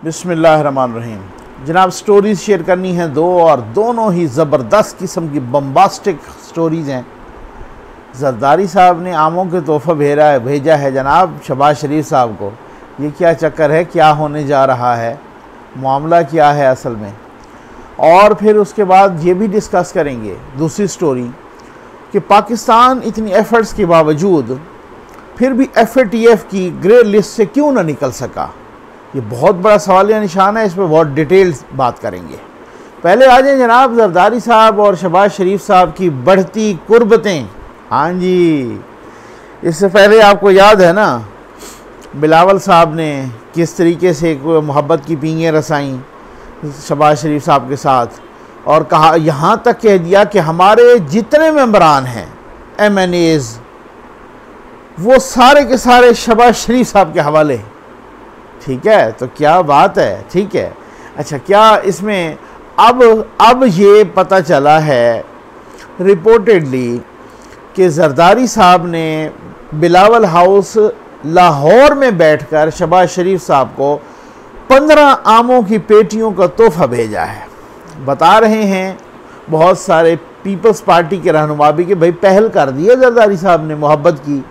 बिस्मिल्लाहिर्रहमानिर्रहीम। जनाब, stories share करनी है दो, और दोनों ही ज़बरदस्त किस्म की बम्बास्टिक स्टोरीज़ हैं। जरदारी साहब ने आमों के तोहफ़ा भेजा है जनाब शहबाज शरीफ साहब को। ये क्या चक्कर है, क्या होने जा रहा है, मामला क्या है असल में। और फिर उसके बाद ये भी डिस्कस करेंगे दूसरी स्टोरी कि पाकिस्तान इतनी एफ़र्ट्स के बावजूद फिर भी FATF की ग्रे लिस्ट से क्यों ना निकल सका। ये बहुत बड़ा सवालिया निशान है, इस पर बहुत डिटेल्स बात करेंगे। पहले आ जाए जनाब जरदारी साहब और शहबाज शरीफ साहब की बढ़ती कुर्बतें। हाँ जी, इससे पहले आपको याद है ना बिलावल साहब ने किस तरीके से मोहब्बत की पींगें रसाई शहबाज शरीफ साहब के साथ, और कहा, यहाँ तक कह दिया कि हमारे जितने मेंबरान हैं MNAs वो सारे के सारे शहबाज शरीफ साहब के हवाले। ठीक है, तो क्या बात है। ठीक है, अच्छा, क्या इसमें अब ये पता चला है रिपोर्टेडली कि जरदारी साहब ने बिलावल हाउस लाहौर में बैठकर शहबाज शरीफ साहब को 15 आमों की पेटियों का तोहफा भेजा है। बता रहे हैं बहुत सारे पीपल्स पार्टी के रहनुमा भी कि भाई पहल कर दी है जरदारी साहब ने, मोहब्बत की,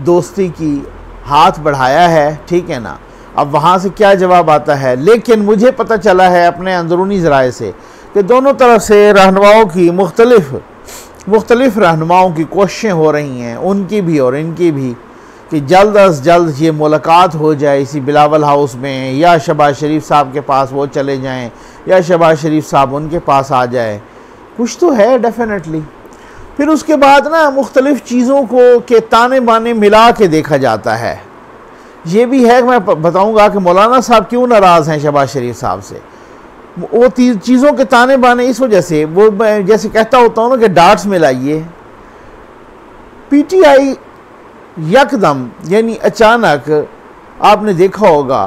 दोस्ती की, हाथ बढ़ाया है। ठीक है ना। अब वहाँ से क्या जवाब आता है, लेकिन मुझे पता चला है अपने अंदरूनी ज़राए से कि दोनों तरफ से रहनुमाओं की मुख्तलिफ रहनुमाओं की कोशिशें हो रही हैं, उनकी भी और इनकी भी, कि जल्द अज जल्द ये मुलाकात हो जाए इसी बिलावल हाउस में, या शहबाज शरीफ साहब के पास वो चले जाएं या शहबाज शरीफ साहब उनके पास आ जाए। कुछ तो है डेफिनेटली। फिर उसके बाद ना मुख्तलिफ़ चीज़ों को के ताने बाने मिला के देखा जाता है। ये भी है कि मैं बताऊंगा कि मौलाना साहब क्यों नाराज़ हैं शहबाज शरीफ साहब से। वो चीज़ों के ताने बाने इस वजह से, वो जैसे कहता होता हूँ ना कि डार्ट्स मिलाइए। PTI यकदम यानी अचानक आपने देखा होगा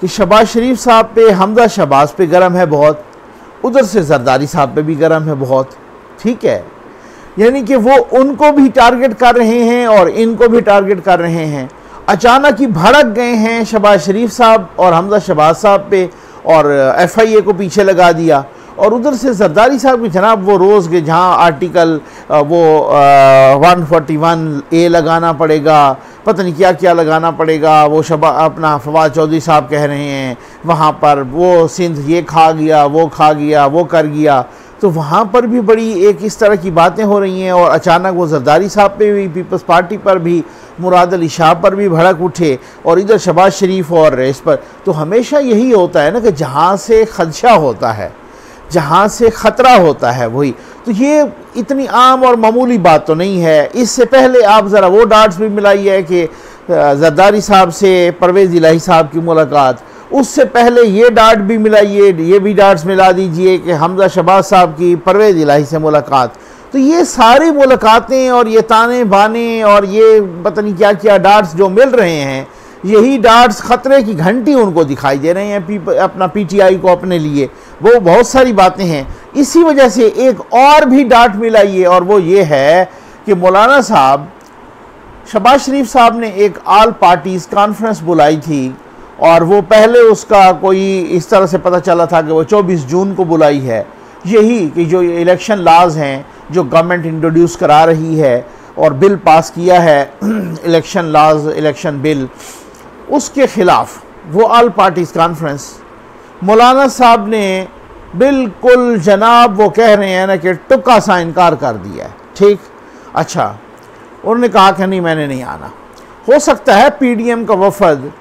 कि शहबाज शरीफ साहब पे, हमजा शहबाज पे गरम है बहुत, उधर से जरदारी साहब पे भी गरम है बहुत। ठीक है, यानी कि वो उनको भी टारगेट कर रहे हैं और इनको भी टारगेट कर रहे हैं। अचानक ही भड़क गए हैं शहबाज शरीफ साहब और हमजा शहबाज साहब पे, और FIA को पीछे लगा दिया। और उधर से जरदारी साहब की जनाब वो रोज़ के जहाँ आर्टिकल वो 141A लगाना पड़ेगा, पता नहीं क्या क्या लगाना पड़ेगा। वो अपना फवाद चौधरी साहब कह रहे हैं वहाँ पर वो सिंध ये खा गया, वो खा गया, वो कर गया। तो वहाँ पर भी बड़ी एक इस तरह की बातें हो रही हैं। और अचानक वो जरदारी साहब पे भी, पीपल्स पार्टी पर भी, मुराद अली शाह पर भी भड़क उठे, और इधर शहबाज शरीफ और इस पर। तो हमेशा यही होता है ना कि जहाँ से खदशा होता है, जहाँ से ख़तरा होता है वही। तो ये इतनी आम और मामूली बात तो नहीं है। इससे पहले आप ज़रा वो डार्ट्स भी मिलाई है कि जरदारी साहब से परवेज़ इलाही साहब की मुलाकात, उससे पहले ये डार्ट भी मिलाइए, ये भी डार्ट्स मिला दीजिए कि हमजा शहबाज साहब की परवेज़ इलाही से मुलाकात। तो ये सारी मुलाकातें और ये ताने बाने और ये पता नहीं क्या क्या डार्ट्स जो मिल रहे हैं, यही डार्ट्स ख़तरे की घंटी उनको दिखाई दे रहे हैं अपना PTI को अपने लिए। वो बहुत सारी बातें हैं। इसी वजह से एक और भी डार्ट मिलाइए, और वो ये है कि मौलाना साहब, शहबाज शरीफ साहब ने एक ऑल पार्टीज़ कॉन्फ्रेंस बुलाई थी, और वो पहले उसका कोई इस तरह से पता चला था कि वो 24 जून को बुलाई है। यही कि जो इलेक्शन लाज हैं जो गवर्नमेंट इंट्रोड्यूस करा रही है और बिल पास किया है इलेक्शन लाज, इलेक्शन बिल, उसके ख़िलाफ़ वो ऑल पार्टीज़ कॉन्फ्रेंस मौलाना साहब ने बिल्कुल जनाब वो कह रहे हैं ना कि टुक्का सा इनकार कर दिया है। ठीक, अच्छा, उन्होंने कहा कि नहीं, मैंने नहीं आना। हो सकता है PDM का वफद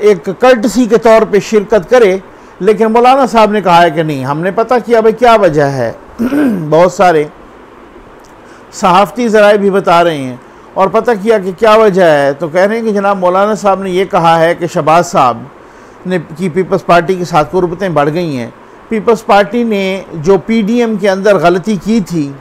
एक कर्टसी के तौर पे शिरकत करे, लेकिन मौलाना साहब ने कहा है कि नहीं। हमने पता किया भाई क्या वजह है बहुत सारे सहाफ़ती ज़राए भी बता रहे हैं, और पता किया कि क्या वजह है, तो कह रहे हैं कि जनाब मौलाना साहब ने ये कहा है कि शहबाज साहब ने की पीपल्स पार्टी के साथ कुर्बतें बढ़ गई हैं। पीपल्स पार्टी ने जो PDM के अंदर गलती की थी,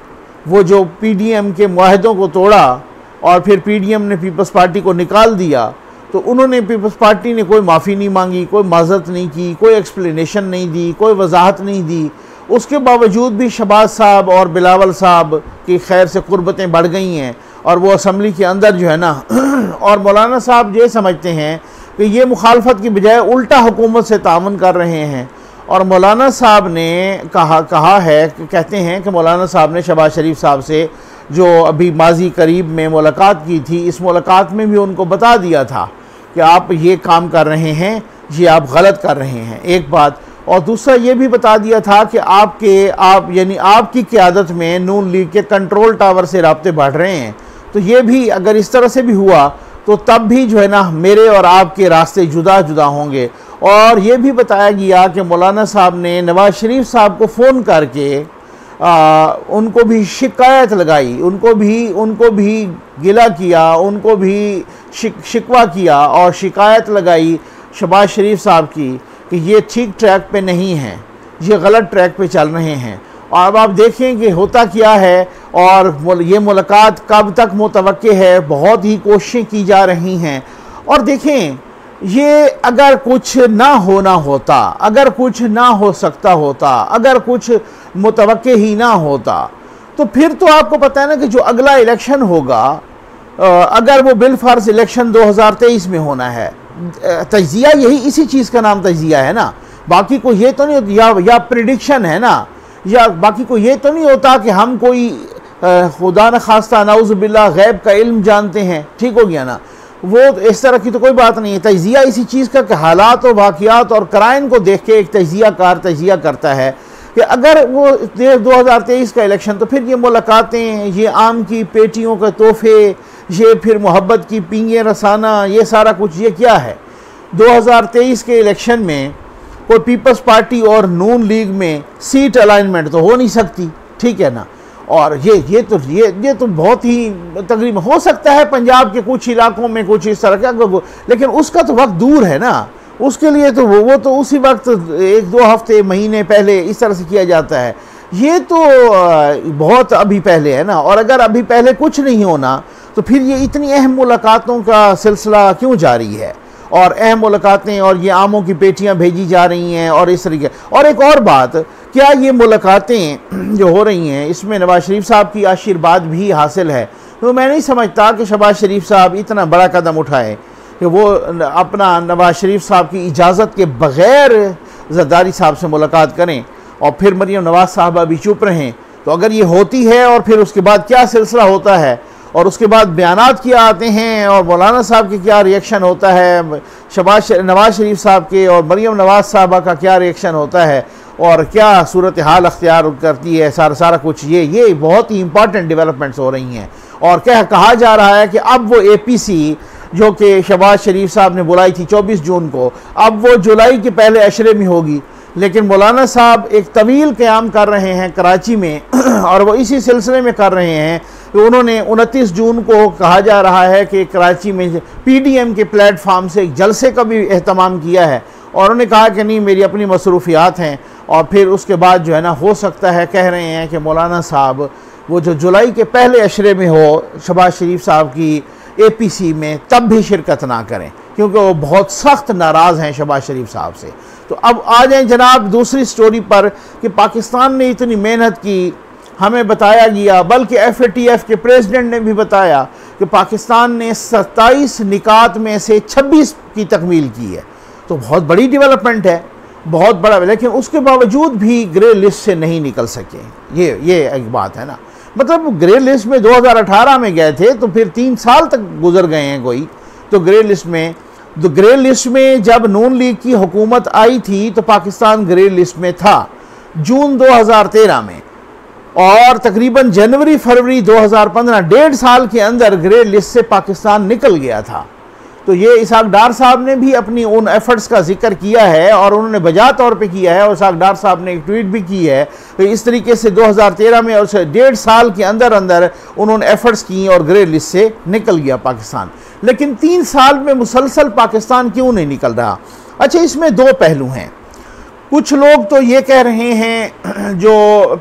वो जो PDM के मुआहदों को तोड़ा और फिर PDM ने पीपल्स पार्टी को निकाल दिया, तो उन्होंने पीपल्स पार्टी ने कोई माफ़ी नहीं मांगी, कोई माज़रत नहीं की, कोई एक्सप्लेनेशन नहीं दी, कोई वजाहत नहीं दी। उसके बावजूद भी शहबाज साहब और बिलावल साहब की खैर से कुर्बतें बढ़ गई हैं, और वो असम्बली के अंदर जो है ना और मौलाना साहब ये समझते हैं कि ये मुखालफत की बजाय उल्टा हुकूमत से तावन कर रहे हैं। और मौलाना साहब ने कहा है, कहते हैं कि मौलाना साहब ने शहबाज शरीफ साहब से जो अभी माजी करीब में मुलाकात की थी, इस मुलाकात में भी उनको बता दिया था कि आप ये काम कर रहे हैं, ये आप गलत कर रहे हैं, एक बात। और दूसरा ये भी बता दिया था कि यानी आपकी क़यादत में नून लीग के कंट्रोल टावर से राब्ते बढ़ रहे हैं। तो ये भी अगर इस तरह से भी हुआ तो तब भी जो है ना मेरे और आपके रास्ते जुदा जुदा होंगे। और ये भी बताया गया कि मौलाना साहब ने नवाज़ शरीफ साहब को फ़ोन करके उनको भी शिकायत लगाई, उनको भी गिला किया, उनको भी शिकवा किया और शिकायत लगाई शहबाज शरीफ साहब की कि ये ठीक ट्रैक पे नहीं हैं, ये गलत ट्रैक पे चल रहे हैं। और अब आप देखें कि होता क्या है और ये मुलाकात कब तक मुतवक्के है, बहुत ही कोशिशें की जा रही हैं। और देखें, ये अगर कुछ ना होना होता, अगर कुछ ना हो सकता होता, अगर कुछ मुतवक्के ही ना होता, तो फिर तो आपको पता है ना कि जो अगला इलेक्शन होगा, अगर वो बिलफर्ज इलेक्शन 2023 में होना है, तज्जिया यही इसी चीज़ का नाम तज्जिया है ना, बाकी को ये तो नहीं, या प्रिडिक्शन है ना, या बाकी को ये तो नहीं होता कि हम कोई खुदा न खास्ता नाउज़ बिल्लाह गैब का इल्म जानते हैं, ठीक हो गया ना। वो इस तरह की तो कोई बात नहीं है। तज्जिया इसी चीज़ का कि हालात और वाक़ियात और क्राइन को देख के एक तज्जिया कार तज्जिया करता है कि अगर वो 2023 का इलेक्शन, तो फिर ये मुलाकातें, ये आम की पेटियों के तोहफे, ये फिर मोहब्बत की पींगे रसाना, ये सारा कुछ ये क्या है। 2023 के इलेक्शन में कोई पीपल्स पार्टी और नून लीग में सीट अलाइनमेंट तो हो नहीं सकती, ठीक है ना। और ये तो बहुत ही तकरीबन हो सकता है पंजाब के कुछ इलाकों में कुछ इस तरह का, लेकिन उसका तो वक्त दूर है ना। उसके लिए तो वो तो उसी वक्त 1-2 हफ्ते महीने पहले इस तरह से किया जाता है। ये तो बहुत अभी पहले है ना। और अगर अभी पहले कुछ नहीं होना तो फिर ये इतनी अहम मुलाकातों का सिलसिला क्यों जारी है, और अहम मुलाकातें और ये आमों की पेटियां भेजी जा रही हैं और इस तरीके। और एक और बात, क्या ये मुलाकातें जो हो रही हैं इसमें नवाज़ शरीफ साहब की आशीर्वाद भी हासिल है? तो मैं नहीं समझता कि शहबाज शरीफ साहब इतना बड़ा कदम उठाए कि वो अपना नवाज़ शरीफ साहब की इजाज़त के बग़ैर ज़रदारी साहब से मुलाकात करें और फिर मरीम नवाज़ साहबा भी चुप रहें। तो अगर ये होती है और फिर उसके बाद क्या सिलसिला होता है और उसके बाद बयानात क्या आते हैं और मौलाना साहब के क्या रिएक्शन होता है, नवाज़ शरीफ साहब के और मरीम नवाज़ साहबा का क्या रिएक्शन होता है और क्या सूरत हाल अख्तियार करती है, सारा कुछ ये बहुत ही इंपॉर्टेंट डेवलपमेंट्स हो रही हैं। और क्या कहा जा रहा है कि अब वो APC जो कि शहबाज शरीफ साहब ने बुलाई थी 24 जून को, अब वो जुलाई के पहले अशरे में होगी। लेकिन मौलाना साहब एक तवील क़याम कर रहे हैं कराची में और वो इसी सिलसिले में कर रहे हैं कि उन्होंने 29 जून को कहा जा रहा है कि कराची में PDM के प्लेटफार्म से एक जलसे का भी एहतमाम किया है। और उन्होंने कहा कि नहीं, मेरी अपनी मसरूफियात हैं। और फिर उसके बाद जो है ना, हो सकता है, कह रहे हैं कि मौलाना साहब वो जो जुलाई के पहले अशरे में हो शहबाज शरीफ साहब की APC में, तब भी शिरकत ना करें, क्योंकि वो बहुत सख्त नाराज़ हैं शहबाज शरीफ साहब से। तो अब आ जाएं जनाब दूसरी स्टोरी पर कि पाकिस्तान ने इतनी मेहनत की, हमें बताया गया, बल्कि FATF के प्रेसिडेंट ने भी बताया कि पाकिस्तान ने 27 निकात में से 26 की तकमील की है। तो बहुत बड़ी डेवलपमेंट है, बहुत बड़ा। लेकिन उसके बावजूद भी ग्रे लिस्ट से नहीं निकल सके, ये एक बात है ना। मतलब ग्रे लिस्ट में 2018 में गए थे, तो फिर 3 साल तक गुजर गए हैं कोई। तो ग्रे लिस्ट में जब नून लीग की हुकूमत आई थी तो पाकिस्तान ग्रे लिस्ट में था जून 2013 में, और तकरीबन जनवरी फरवरी 2015, 1.5 साल के अंदर ग्रे लिस्ट से पाकिस्तान निकल गया था। तो ये इसहाक डार साहब ने भी अपनी उन एफर्ट्स का जिक्र किया है और उन्होंने बजा तौर पे किया है, और इसहाक डार साहब ने एक ट्वीट भी की है। तो इस तरीके से 2013 में और 1.5 साल के अंदर अंदर उन्होंने एफर्ट्स की और ग्रे लिस्ट से निकल गया पाकिस्तान। लेकिन 3 साल में मुसलसल पाकिस्तान क्यों नहीं निकल रहा? अच्छा, इसमें 2 पहलू हैं। कुछ लोग तो ये कह रहे हैं, जो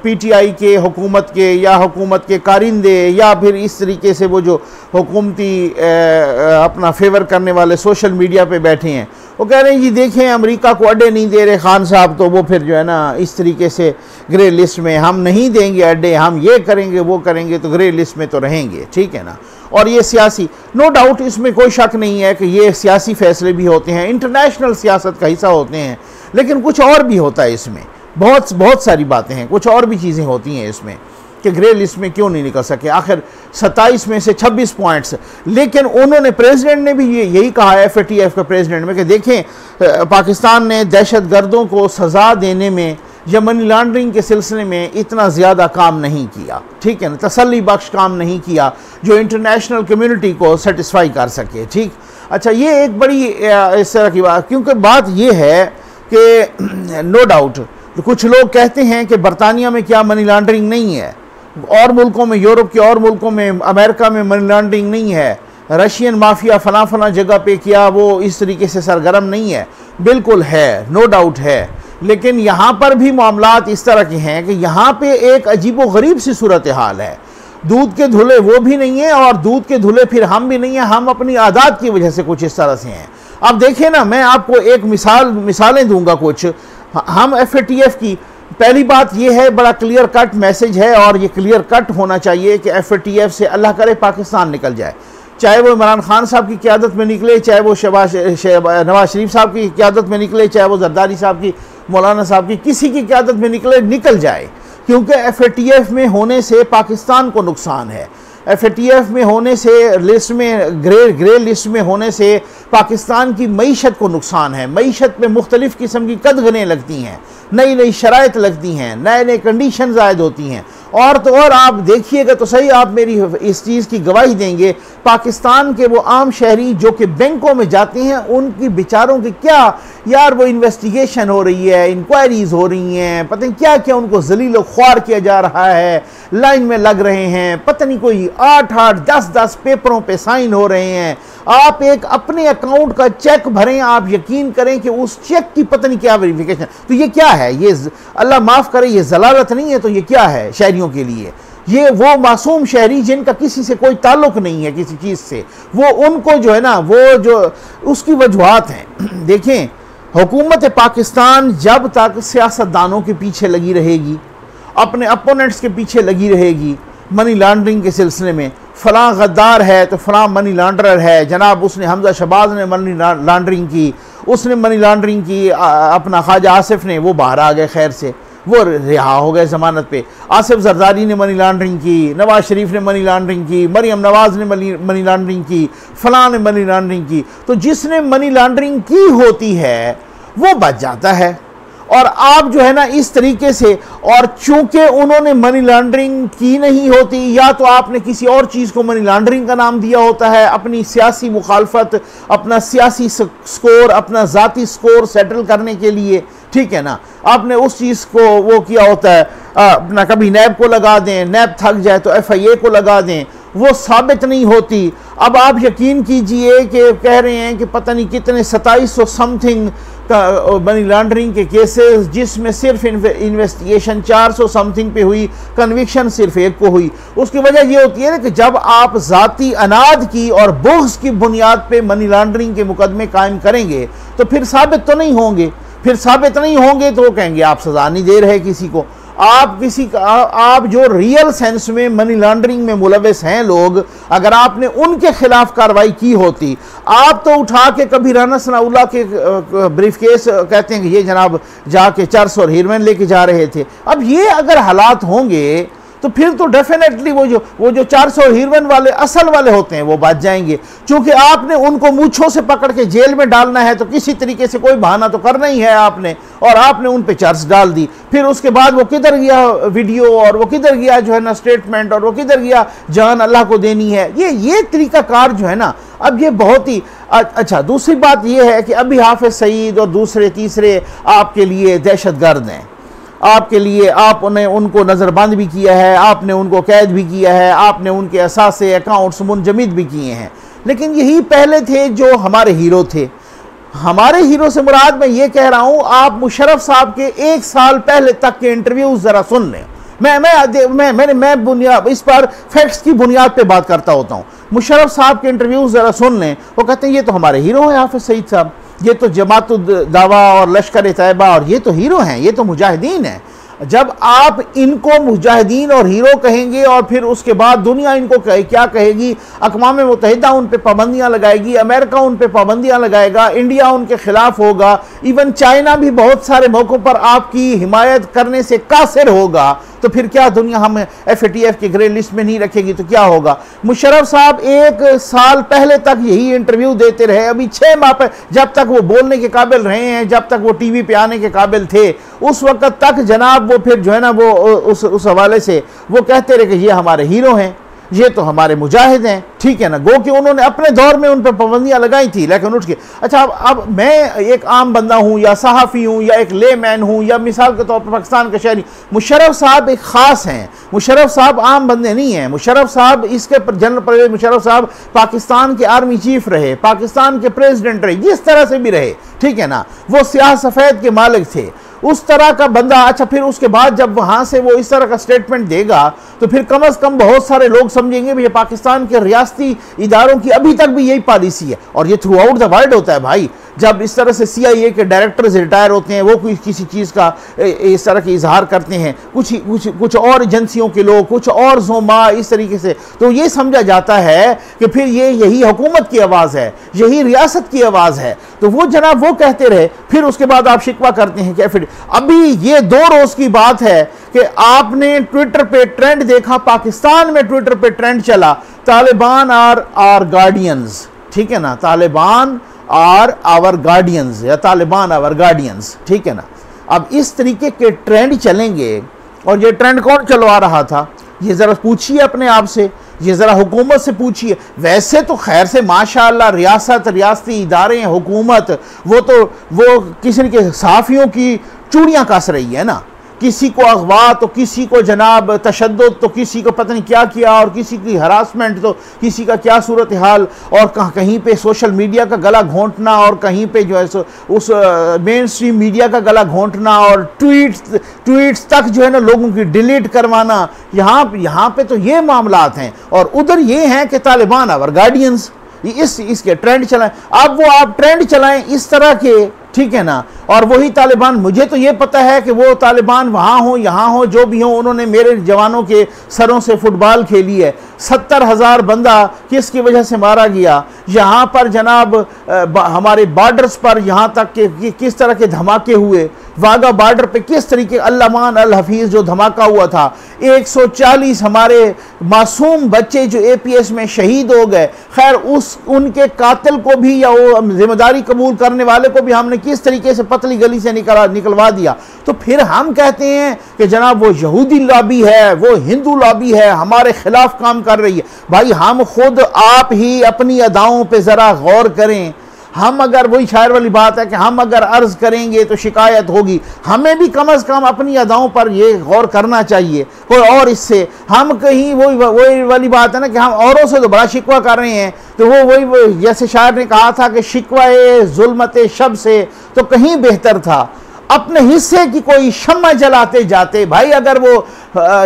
PTI के हुकूमत के या हुकूमत के कारिंदे या फिर इस तरीके से वो जो हुकूमती अपना फेवर करने वाले सोशल मीडिया पे बैठे हैं, वो कह रहे हैं जी देखें अमेरिका को अड्डे नहीं दे रहे खान साहब, तो वो फिर जो है ना इस तरीके से ग्रे लिस्ट में, हम नहीं देंगे अड्डे, हम ये करेंगे वो करेंगे, तो ग्रे लिस्ट में तो रहेंगे, ठीक है ना। और ये सियासी, नो डाउट इसमें कोई शक नहीं है कि ये सियासी फैसले भी होते हैं, इंटरनेशनल सियासत का हिस्सा होते हैं, लेकिन कुछ और भी होता है इसमें, बहुत सारी बातें हैं, कुछ और भी चीज़ें होती हैं इसमें कि ग्रे लिस्ट में क्यों नहीं निकल सके। आखिर 27 में से 26 पॉइंट्स, लेकिन उन्होंने, प्रेसिडेंट ने भी यही कहा है, FATF का प्रेसिडेंट में, कि देखें पाकिस्तान ने दहशत गर्दों को सज़ा देने में या मनी लॉन्ड्रिंग के सिलसिले में इतना ज़्यादा काम नहीं किया, ठीक है ना, तसल्ली बख्श काम नहीं किया जो इंटरनेशनल कम्युनिटी को सेटिस्फाई कर सके, ठीक। अच्छा, ये एक बड़ी इस तरह की बात, क्योंकि बात ये है कि नो डाउट कुछ लोग कहते हैं कि बरतानिया में क्या मनी लॉन्ड्रिंग नहीं है, और मुल्कों में, यूरोप के और मुल्कों में, अमेरिका में मनी लॉन्ड्रिंग नहीं है, रशियन माफिया फला जगह पे क्या वो इस तरीके से सरगर्म नहीं है। बिल्कुल है, नो डाउट है, लेकिन यहाँ पर भी मामलात इस तरह के हैं कि यहाँ पे एक अजीबो गरीब सी सूरत हाल है। दूध के धुले वो भी नहीं है और दूध के धुले फिर हम भी नहीं है, हम अपनी आदत की वजह से कुछ इस तरह से हैं। अब देखिए ना, मैं आपको एक मिसालें दूंगा कुछ। हम FATF की पहली बात ये है, बड़ा क्लियर कट मैसेज है और ये क्लियर कट होना चाहिए कि FATF से अल्लाह करे पाकिस्तान निकल जाए, चाहे वो इमरान खान साहब की क़यादत में निकले, चाहे वो नवाज शरीफ साहब की क़यादत में निकले, चाहे वो जरदारी साहब की, मौलाना साहब की, किसी की क़यादत में निकल जाए, क्योंकि FATF में होने से पाकिस्तान को नुकसान है। FATF में होने से, लिस्ट में, ग्रे लिस्ट में होने से पाकिस्तान की मईशत को नुकसान है। मईशत में मुख्तलिफ़ किस्म की कदगनें लगती हैं, नई नई शराइत लगती हैं, नए नए कंडीशन आयद होती हैं, और तो और आप देखिएगा तो सही, आप मेरी इस चीज़ की गवाही देंगे, पाकिस्तान के वो आम शहरी जो कि बैंकों में जाते हैं, उनकी बेचारों की क्या यार वो इन्वेस्टिगेशन हो रही है, इंक्वायरीज हो रही हैं, पता नहीं क्या क्या उनको जलील ख्वार किया जा रहा है, लाइन में लग रहे हैं, पता नहीं कोई 8-8, 10-10 पेपरों पे साइन हो रहे हैं। आप एक अपने अकाउंट का चेक भरें, आप यकीन करें कि उस चेक की पता नहीं क्या वेरिफिकेशन, तो ये क्या है, ये अल्लाह माफ़ करे, ये जलालत नहीं है तो ये क्या है शहरियों के लिए। ये वो मासूम शहरी जिनका किसी से कोई ताल्लुक नहीं है किसी चीज़ से, वो उनको जो है ना, वो जो उसकी वजूहात हैं। देखें, हुकूमत पाकिस्तान जब तक सियासतदानों के पीछे लगी रहेगी, अपने अपोनेंट्स के पीछे लगी रहेगी मनी लॉन्ड्रिंग के सिलसिले में, फ़लाँ गद्दार है तो फ़लाँ मनी लॉन्ड्रर है, जनाब उसने हमजा शहबाज ने मनी लॉन्ड्रिंग की, उसने मनी लॉन्ड्रिंग की, अपना ख्वाजा आसिफ ने, वो बाहर आ गए खैर से, वो रिहा हो गए ज़मानत पे। आसिफ जरदारी ने मनी लॉन्ड्रिंग की, नवाज शरीफ ने मनी लॉन्ड्रिंग की, मरियम नवाज ने मनी लॉन्ड्रिंग की, फ़लाँ ने मनी लॉन्ड्रिंग की। तो जिसने मनी लॉन्ड्रिंग की होती है वो बच जाता है, और आप जो है ना इस तरीके से, और चूंकि उन्होंने मनी लॉन्ड्रिंग की नहीं होती, या तो आपने किसी और चीज़ को मनी लॉन्ड्रिंग का नाम दिया होता है, अपनी सियासी मुखालफत, अपना सियासी स्कोर, अपना ज़ाती स्कोर सेटल करने के लिए, ठीक है ना, आपने उस चीज़ को वो किया होता है, अपना कभी नैब को लगा दें, नैब थक जाए तो FIA को लगा दें, वो साबित नहीं होती। अब आप यकीन कीजिए कि कह रहे हैं कि पता नहीं कितने 2700 समथिंग मनी लॉन्ड्रिंग के केसेस, जिसमें सिर्फ इन्वेस्टिगेशन 400 समथिंग पे हुई, कन्विक्शन सिर्फ एक को हुई। उसकी वजह ये होती है ना कि जब आप ज़ाती अनाद की और बुग़्ज़ की बुनियाद पे मनी लॉन्ड्रिंग के मुकदमे कायम करेंगे तो फिर साबित तो नहीं होंगे, फिर साबित नहीं होंगे तो वो कहेंगे आप सज़ा नहीं दे रहे किसी को। आप जो रियल सेंस में मनी लॉन्ड्रिंग में मुलविस हैं लोग, अगर आपने उनके खिलाफ कार्रवाई की होती, आप तो उठा के कभी राना सनाउल्लाह के ब्रीफ केस कहते हैं कि ये जनाब जाके चर्स और हीरोइन लेके जा रहे थे। अब ये अगर हालात होंगे तो फिर तो डेफिनेटली वो जो 400 हीरोइन वाले असल वाले होते हैं वो बच जाएंगे। चूंकि आपने उनको मूंछों से पकड़ के जेल में डालना है तो किसी तरीके से कोई बहाना तो करना ही है आपने, और आपने उन पे चार्ज डाल दी। फिर उसके बाद वो किधर गया वीडियो, और वो किधर गया जो है ना स्टेटमेंट, और वो किधर गया जान अल्लाह को देनी है। ये तरीकाकार जो है ना, अब ये बहुत ही अच्छा। दूसरी बात ये है कि अभी हाफिज सईद और दूसरे तीसरे आपके लिए दहशतगर्द हैं, आपके लिए आपने उनको नज़रबंद भी किया है, आपने उनको कैद भी किया है, आपने उनके असासे अकाउंट्स मुंजमद भी किए हैं, लेकिन यही पहले थे जो हमारे हीरो थे। हमारे हीरो से मुराद मैं ये कह रहा हूँ, आप मुशर्रफ साहब के 1 साल पहले तक के इंटरव्यूज ज़रा सुन लें। मैं बुनियाद इस पर फैक्ट्स की बुनियाद पे बात करता होता हूँ। मुशर्रफ साहब के इंटरव्यूज ज़रा सुन लें, वो कहते हैं ये तो हमारे हीरो हैं हाफिज सईद साहब, ये तो जमात दावा और लश्कर तैयबा और ये तो हीरो हैं, ये तो मुजाहिदीन हैं। जब आप इनको मुजाहिदीन और हीरो कहेंगे और फिर उसके बाद दुनिया इनको क्या कहेगी, अक़वाम मुत्तहिदा उन पे पाबंदियाँ लगाएगी, अमेरिका उन पे पाबंदियाँ लगाएगा, इंडिया उनके खिलाफ होगा, इवन चाइना भी बहुत सारे मौक़ों पर आपकी हिमायत करने से कासिर होगा, तो फिर क्या दुनिया हमें FATF के ग्रे लिस्ट में नहीं रखेगी तो क्या होगा। मुशर्रफ साहब 1 साल पहले तक यही इंटरव्यू देते रहे, अभी 6 माह पर जब तक वो बोलने के काबिल रहे हैं, जब तक वो टीवी पे आने के काबिल थे, उस वक्त तक जनाब वो फिर जो है ना वो उस हवाले से वो कहते रहे कि ये हमारे हीरो हैं, ये तो हमारे मुजाहिद हैं, ठीक है ना। गो कि उन्होंने अपने दौर में उन पर पाबंदियाँ लगाई थी, लेकिन उठ के अच्छा अब मैं एक आम बंदा हूँ या सहाफ़ी हूँ या एक ले मैन हूँ या मिसाल के तौर पर पाकिस्तान का शहरी, मुशर्रफ साहब एक ख़ास हैं। मुशर्रफ साहब आम बंदे नहीं हैं। मुशर्रफ साहब इसके जनरल परवेज़ मुशर्रफ साहब पाकिस्तान के आर्मी चीफ रहे, पाकिस्तान के प्रेसिडेंट रहे, जिस तरह से भी रहे, ठीक है ना, वो स्याह सफ़ेद के मालिक थे, उस तरह का बंदा। अच्छा फिर उसके बाद जब वहाँ से वो इस तरह का स्टेटमेंट देगा तो फिर कम अज़ कम बहुत सारे लोग समझेंगे भाई पाकिस्तान के रियासती इदारों की अभी तक भी यही पॉलिसी है, और ये थ्रू आउट द वर्ल्ड होता है भाई। जब इस तरह से CIA के डायरेक्टर्स रिटायर होते हैं, वो कोई किसी चीज़ का इस तरह के इजहार करते हैं, कुछ और एजेंसियों के लोग, कुछ और ज़ोमा इस तरीके से, तो ये समझा जाता है कि फिर यही हुकूमत की आवाज़ है, यही रियासत की आवाज़ है। तो वो जनाब वो कहते रहे, फिर उसके बाद आप शिकवा करते हैं कि फिर अभी ये 2 रोज़ की बात है कि आपने ट्विटर पे ट्रेंड देखा, पाकिस्तान में ट्विटर पे ट्रेंड चला, तालिबान आर गार्डियंस, ठीक है ना, तालिबान आर आवर गार्डियंस या तालिबान आवर गार्डियंस, ठीक है ना। अब इस तरीके के ट्रेंड चलेंगे, और ये ट्रेंड कौन चलवा रहा था, ये ज़रा पूछिए अपने आप से, ये ज़रा हुकूमत से पूछिए। वैसे तो खैर से माशाअल्लाह रियासत, रियासती इदारे, हुकूमत, वो किसी के सहाफ़ियों की चूड़ियाँ कस रही है ना, किसी को अगवा तो किसी को जनाब तशद्दुद, तो किसी को पता नहीं क्या किया, और किसी की हरासमेंट, तो किसी का क्या सूरत हाल, और कहीं पे सोशल मीडिया का गला घोंटना, और कहीं पे जो है उस मेन स्ट्रीम मीडिया का गला घोंटना, और ट्वीट्स तक जो है ना लोगों की डिलीट करवाना। यहाँ पे तो ये मामलात हैं, और उधर ये हैं कि तालिबान आवर गार्डियंस, इसके ट्रेंड चलाएं। अब वो आप ट्रेंड चलाएं इस तरह के, ठीक है ना, और वही तालिबान, मुझे तो ये पता है कि वो तालिबान वहाँ हो यहाँ हो जो भी हो, उन्होंने मेरे जवानों के सरों से फुटबॉल खेली है। 70,000 बंदा किसकी वजह से मारा गया यहाँ पर जनाब, हमारे बॉर्डर्स पर, यहाँ तक कि किस तरह के धमाके हुए, वाघा बॉर्डर पे किस तरीके अल्लामान अल हफीज़ जो धमाका हुआ था, 140 हमारे मासूम बच्चे जो APS में शहीद हो गए। खैर उनके कातिल को भी या वो जिम्मेदारी कबूल करने वाले को भी हमने किस तरीके से पतली गली से निकलवा दिया। तो फिर हम कहते हैं कि जनाब वो यहूदी लॉबी है, वो हिंदू लॉबी है, हमारे खिलाफ काम कर रही है। भाई हम खुद आप ही अपनी अदाओं पे ज़रा गौर करें। हम अगर, वही शायर वाली बात है कि हम अगर अर्ज करेंगे तो शिकायत होगी, हमें भी कम अज़ कम अपनी अदाओं पर ये गौर करना चाहिए। कोई और इससे हम कहीं वही वाली बात है ना कि हम औरों से तो बड़ा शिकवा कर रहे हैं, तो वो वही जैसे शायर ने कहा था कि शिकवाए जुल्मते शब से तो कहीं बेहतर था अपने हिस्से की कोई शम्मा जलाते जाते। भाई अगर वो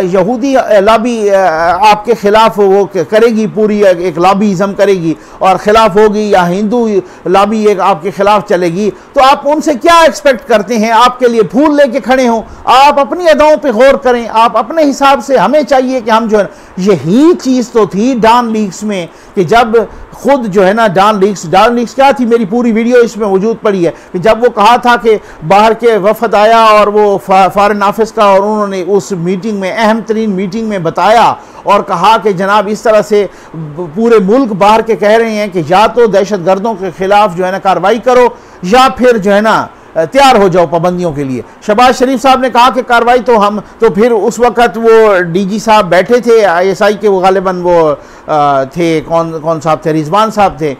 यहूदी लॉबी आपके खिलाफ वो करेगी, पूरी एक लॉबीज़म करेगी और ख़िलाफ़ होगी, या हिंदू लॉबी एक आपके ख़िलाफ़ चलेगी, तो आप उनसे क्या एक्सपेक्ट करते हैं? आपके लिए फूल लेके खड़े हों? आप अपनी अदाओं पे गौर करें, आप अपने हिसाब से। हमें चाहिए कि हम जो है, यही चीज़ तो थी डॉन लीक्स में, कि जब खुद जो है ना डॉन लीक्स क्या थी, मेरी पूरी वीडियो इसमें मौजूद पड़ी है, कि जब वो कहा था कि बाहर के वफद आया और वो फॉरेन ऑफिस का, और उन्होंने उस मीटिंग में, अहम तरीन मीटिंग में बताया और कहा कि जनाब इस तरह से पूरे मुल्क बाहर के कह रहे हैं कि या तो दहशत गर्दों के खिलाफ जो है ना कार्रवाई करो, या फिर जो है ना तैयार हो जाओ पाबंदियों के लिए। शहबाज शरीफ साहब ने कहा कि कार्रवाई तो फिर उस वक़्त वो DG साहब बैठे थे ISI के, वो गालिबन वो थे, कौन साहब थे, रिजवान साहब थे,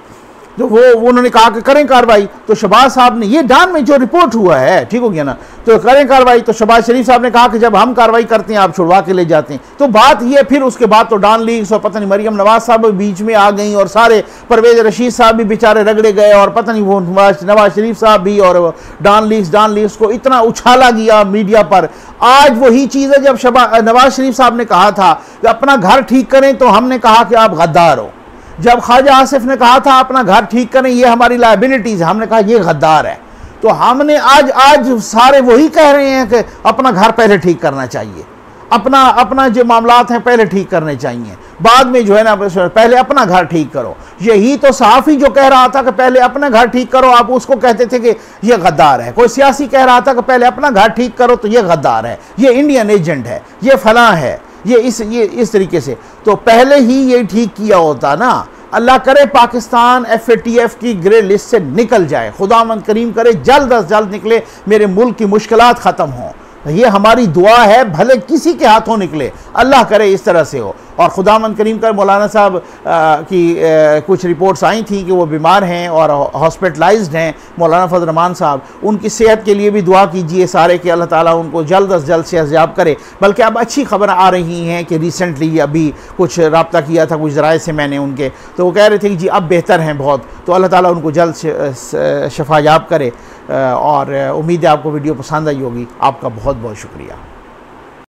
तो वो उन्होंने कहा कि करें कार्रवाई। तो शहबाज साहब ने, ये डॉन में जो रिपोर्ट हुआ है, ठीक हो गया ना, तो करें कार्रवाई। तो शहबाज शरीफ साहब ने कहा कि जब हम कार्रवाई करते हैं आप छुड़वा के ले जाते हैं। तो बात ये, फिर उसके बाद तो डॉन लीग्स और पता नहीं मरियम नवाज साहब बीच में आ गई, और सारे परवेज रशीद साहब भी बेचारे रगड़े गए, और पता नहीं वो नवाज शरीफ साहब भी, और डॉन लीग्स को इतना उछाला गया मीडिया पर। आज वही चीज़ है, जब नवाज शरीफ साहब ने कहा था कि अपना घर ठीक करें, तो हमने कहा कि आप गद्दार हो। जब ख्वाजा आसिफ ने कहा था अपना घर ठीक करें, ये हमारी लायबिलिटीज़ है, हमने कहा ये गद्दार है। तो तो हमने आज सारे वही कह रहे हैं कि अपना घर पहले ठीक करना चाहिए, अपना जो मामलात हैं पहले ठीक करने चाहिए, बाद में जो है ना पहले अपना घर ठीक करो। यही तो सहाफ़ी जो कह रहा था कि पहले अपना घर ठीक करो, आप उसको कहते थे कि ये गद्दार है। कोई सियासी कह रहा था कि पहले अपना घर ठीक करो तो ये गद्दार है, ये इंडियन एजेंट है, ये फलां है, ये इस तरीके से। तो पहले ही ये ठीक किया होता ना। अल्लाह करे पाकिस्तान FATF की ग्रे लिस्ट से निकल जाए, खुदावंद करीम करे जल्द अज जल्द निकले, मेरे मुल्क की मुश्किलात ख़त्म हों। ये हमारी दुआ है, भले किसी के हाथों निकले, अल्लाह करे इस तरह से हो। और खुदावंद करीम कर मौलाना साहब की कुछ रिपोर्ट्स आई थी कि वो बीमार हैं और हॉस्पिटलाइज्ड हैं, मौलाना फजल रहमान साहब, उनकी सेहत के लिए भी दुआ कीजिए सारे कि अल्लाह ताला उनको जल्द अज जल्द सेहतयाब करे। बल्कि अब अच्छी खबर आ रही हैं कि रिसेंटली अभी कुछ रब्ता किया था कुछ ज़राए से मैंने उनके, तो वो कह रहे थे कि जी अब बेहतर हैं बहुत, तो अल्लाह ताला उनको जल्द शफायाब करे। और उम्मीद है आपको वीडियो पसंद आई होगी। आपका बहुत बहुत शुक्रिया।